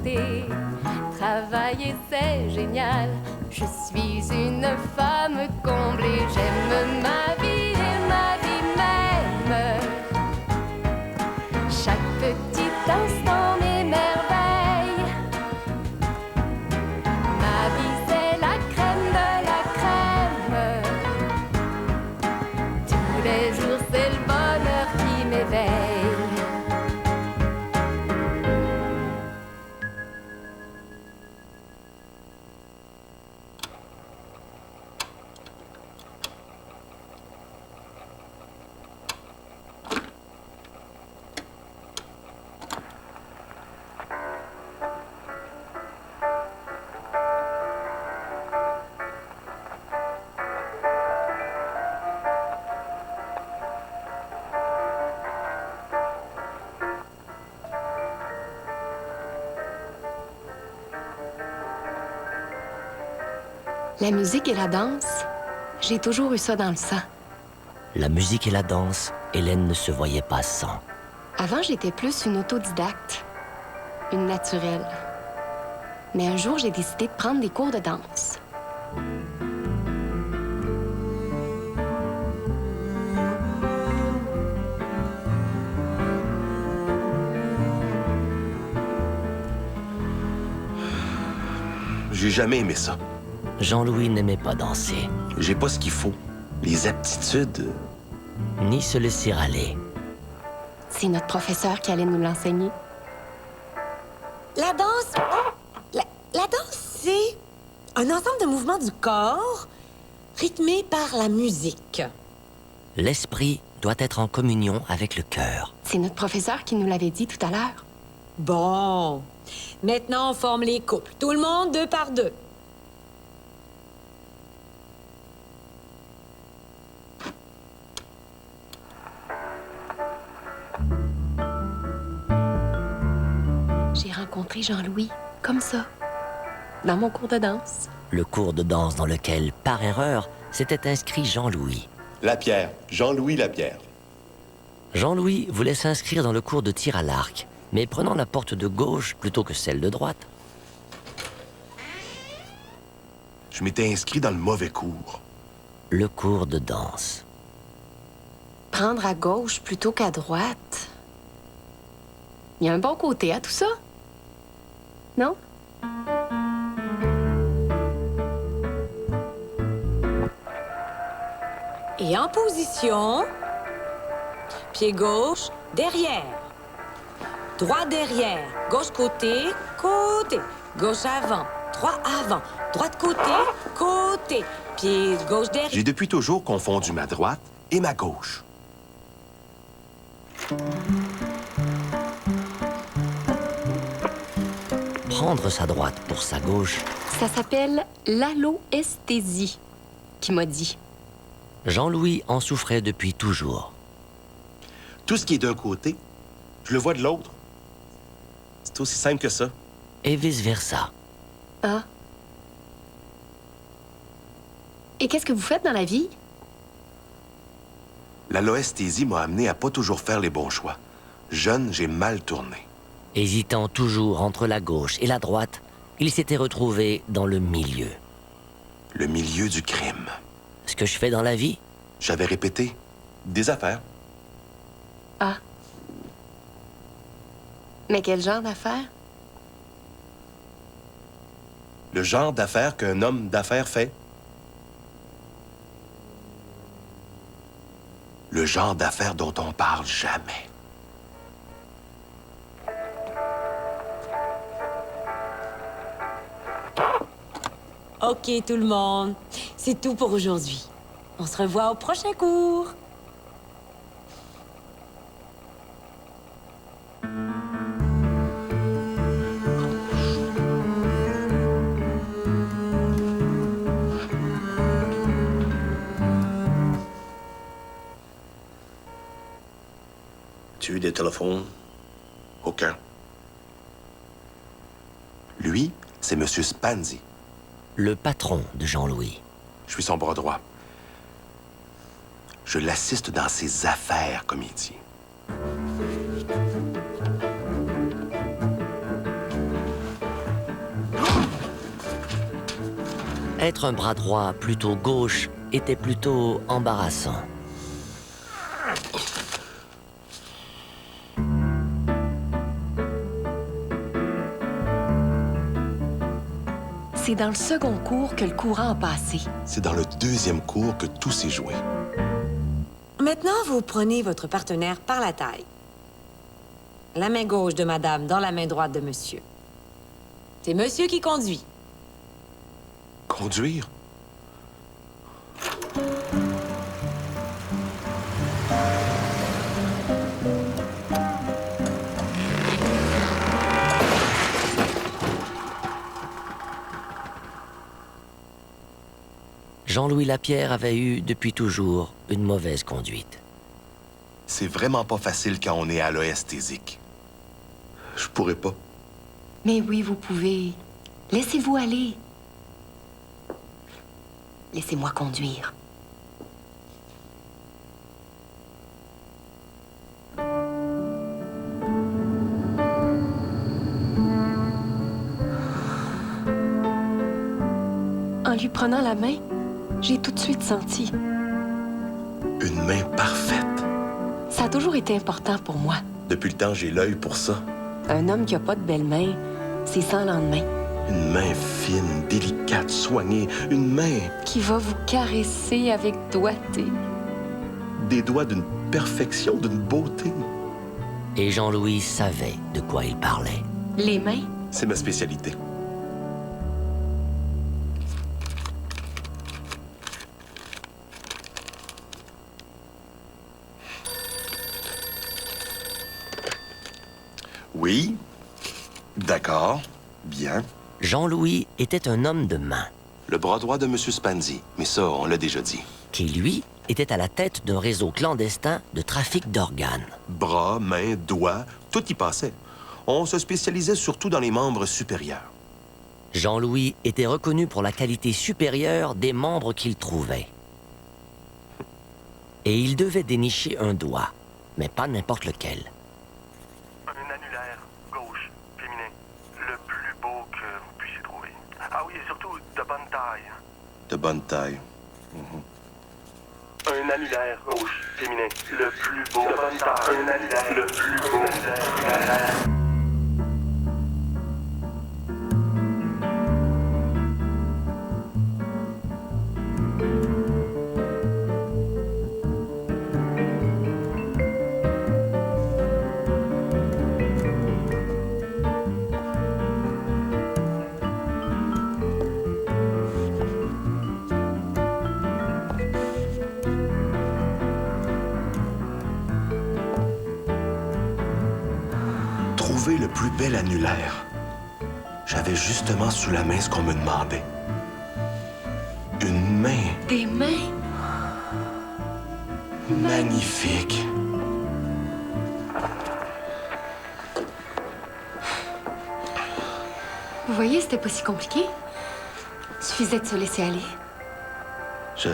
côté. Travailler, c'est génial. Je suis une femme comblée. J'aime ma vie et ma vie même. Chaque petit instant m'émerveille. Ma vie, c'est la crème de la crème. Tous les jours, c'est le bonheur qui m'éveille. La musique et la danse, j'ai toujours eu ça dans le sang. La musique et la danse, Hélène ne se voyait pas sans. Avant, j'étais plus une autodidacte, une naturelle. Mais un jour, j'ai décidé de prendre des cours de danse. J'ai jamais aimé ça. Jean-Louis n'aimait pas danser, J'ai pas ce qu'il faut. Les aptitudes... ni se laisser aller. C'est notre professeur qui allait nous l'enseigner. La danse... La danse, c'est un ensemble de mouvements du corps rythmés par la musique. L'esprit doit être en communion avec le cœur. C'est notre professeur qui nous l'avait dit tout à l'heure. Bon. Maintenant, on forme les couples. Tout le monde, 2 par 2. J'ai rencontré Jean-Louis, comme ça, dans mon cours de danse. Le cours de danse dans lequel, par erreur, s'était inscrit Jean-Louis. Lapierre. Jean-Louis Lapierre. Jean-Louis voulait s'inscrire dans le cours de tir à l'arc, mais prenant la porte de gauche plutôt que celle de droite. Je m'étais inscrit dans le mauvais cours. Le cours de danse. Prendre à gauche plutôt qu'à droite. Il y a un bon côté à tout ça. Non? Et en position, pied gauche, derrière. Droit derrière, gauche côté, côté. Gauche avant, droit avant. Droite côté, côté. Pied gauche derrière. J'ai depuis toujours confondu ma droite et ma gauche. Prendre sa droite pour sa gauche, Ça s'appelle l'alloesthésie, qui m'a dit. Jean-Louis en souffrait depuis toujours. Tout ce qui est d'un côté, je le vois de l'autre. C'est aussi simple que ça. Et vice-versa. Ah. Et qu'est-ce que vous faites dans la vie? La loesthésie m'a amené à pas toujours faire les bons choix. Jeune, j'ai mal tourné. Hésitant toujours entre la gauche et la droite, il s'était retrouvé dans le milieu. Le milieu du crime. Ce que je fais dans la vie, J'avais répété des affaires. Ah. Mais quel genre d'affaires? Le genre d'affaires qu'un homme d'affaires fait. Le genre d'affaires dont on parle jamais. OK, tout le monde. C'est tout pour aujourd'hui. On se revoit au prochain cours. Tu as eu des téléphones? Aucun. Lui, c'est Monsieur Spanzi. le patron de Jean-Louis. Je suis son bras droit. Je l'assiste dans ses affaires, comme il dit. Être un bras droit plutôt gauche était plutôt embarrassant. C'est dans le second cours que le courant a passé. C'est dans le deuxième cours que tout s'est joué. Maintenant, vous prenez votre partenaire par la taille. La main gauche de madame dans la main droite de monsieur. C'est monsieur qui conduit. Conduire? Jean-Louis Lapierre avait eu, depuis toujours, une mauvaise conduite. C'est vraiment pas facile quand on est à l'esthésique. Je pourrais pas. Mais oui, vous pouvez. Laissez-vous aller. Laissez-moi conduire. En lui prenant la main, j'ai tout de suite senti. Une main parfaite. Ça a toujours été important pour moi. Depuis le temps, j'ai l'œil pour ça. Un homme qui a pas de belle main, c'est sans lendemain. Une main fine, délicate, soignée. Une main... Qui va vous caresser avec doigté. Des doigts d'une perfection, d'une beauté. Et Jean-Louis savait de quoi il parlait. Les mains, C'est ma spécialité. Oui. D'accord. Bien. Jean-Louis était un homme de main, Le bras droit de M. Spanzi. Mais ça, on l'a déjà dit. qui, lui, était à la tête d'un réseau clandestin de trafic d'organes. Bras, mains, doigts, tout y passait. On se spécialisait surtout dans les membres supérieurs. Jean-Louis était reconnu pour la qualité supérieure des membres qu'il trouvait. Et il devait dénicher un doigt, mais pas n'importe lequel. Un annulaire, gauche, féminin. Le plus beau que vous puissiez trouver. Ah oui, et surtout de bonne taille. De bonne taille. Un annulaire, gauche, féminin. Le plus beau de bonne taille. Un annulaire, le plus beau. Trouver le plus bel annulaire. J'avais justement sous la main ce qu'on me demandait. Une main des mains. magnifique. Vous voyez, c'était pas si compliqué. Suffisait de se laisser aller. J'ai...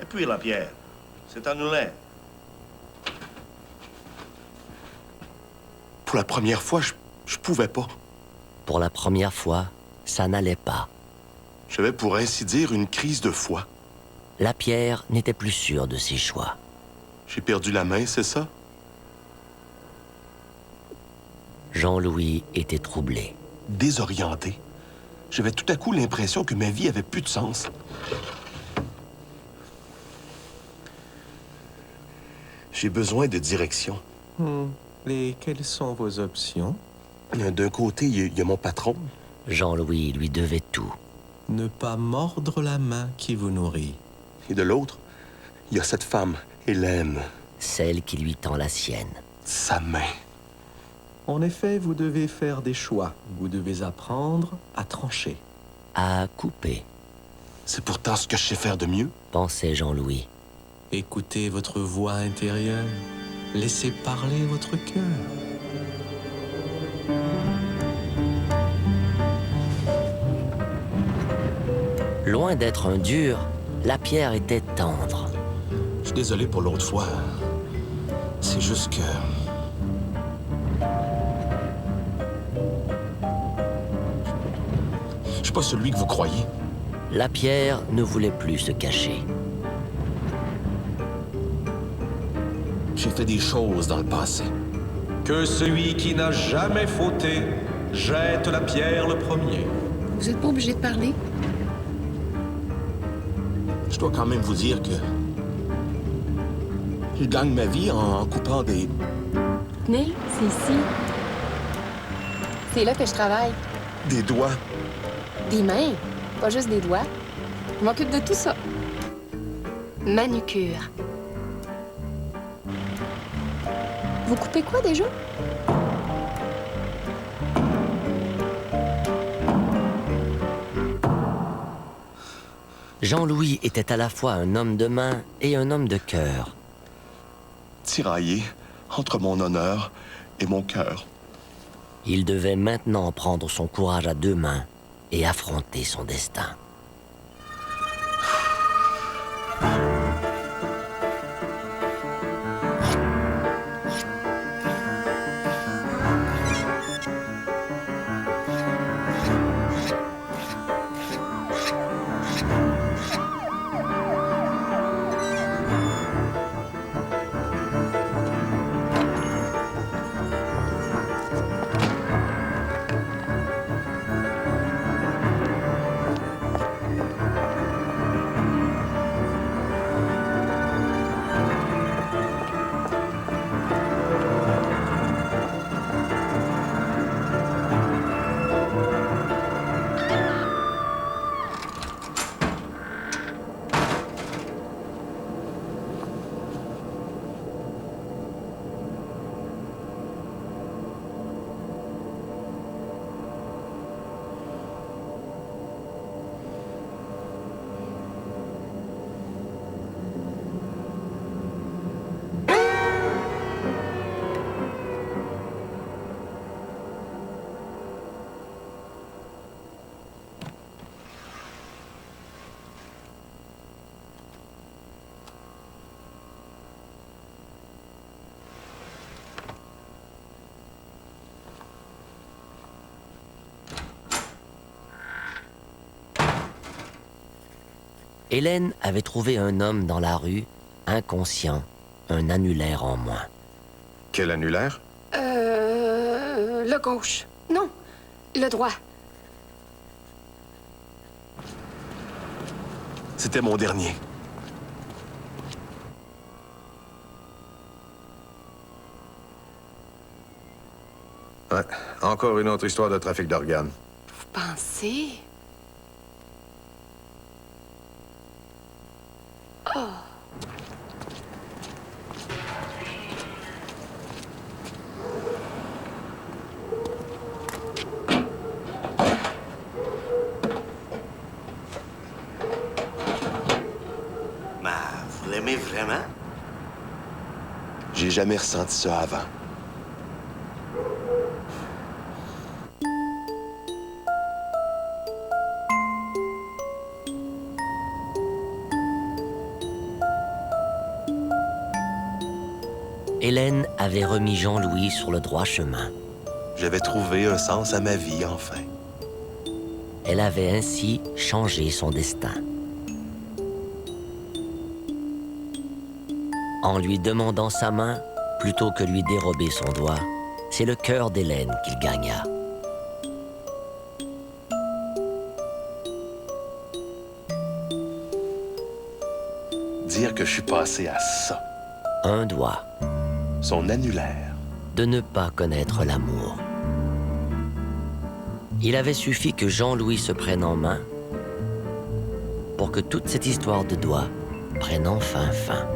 Et puis, Lapierre, c'est annulé. Pour la première fois, je pouvais pas. Pour la première fois, ça n'allait pas. J'avais pour ainsi dire une crise de foi. Lapierre n'était plus sûr de ses choix. J'ai perdu la main, c'est ça? Jean-Louis était troublé. Désorienté. J'avais tout à coup l'impression que ma vie avait plus de sens. J'ai besoin de direction. Et quelles sont vos options? D'un côté, il y a mon patron. Jean-Louis lui devait tout. Ne pas mordre la main qui vous nourrit. Et de l'autre, il y a cette femme, Hélène. Celle qui lui tend la sienne. Sa main. En effet, vous devez faire des choix. Vous devez apprendre à trancher. À couper, C'est pourtant ce que je sais faire de mieux. pensait Jean-Louis. Écoutez votre voix intérieure. Laissez parler votre cœur. Loin d'être un dur, Lapierre était tendre. Je suis désolé pour l'autre fois. C'est juste que... Je suis pas celui que vous croyez. Lapierre ne voulait plus se cacher. J'ai fait des choses dans le passé. Que celui qui n'a jamais fauté jette la pierre le premier. Vous êtes pas obligé de parler? Je dois quand même vous dire que... Je gagne ma vie en coupant des... Tenez, c'est ici. C'est là que je travaille. des doigts. Des mains, pas juste des doigts. Je m'occupe de tout ça. Manucure. Vous coupez quoi déjà? Jean-Louis était à la fois un homme de main et un homme de cœur. Tiraillé entre mon honneur et mon cœur. Il devait maintenant prendre son courage à deux mains et affronter son destin. Hélène avait trouvé un homme dans la rue, inconscient, un annulaire en moins. Quel annulaire? Le gauche. Non, le droit. C'était mon dernier. Ouais, encore une autre histoire de trafic d'organes. Vous pensez? Oh. Mais vous l'aimez vraiment? J'ai jamais ressenti ça avant. Hélène avait remis Jean-Louis sur le droit chemin. J'avais trouvé un sens à ma vie, enfin. Elle avait ainsi changé son destin. En lui demandant sa main, plutôt que lui dérober son doigt, c'est le cœur d'Hélène qu'il gagna. Dire que je suis passé à ça. Un doigt. Son annulaire. De ne pas connaître l'amour. Il avait suffi que Jean-Louis se prenne en main pour que toute cette histoire de doigts prenne enfin fin.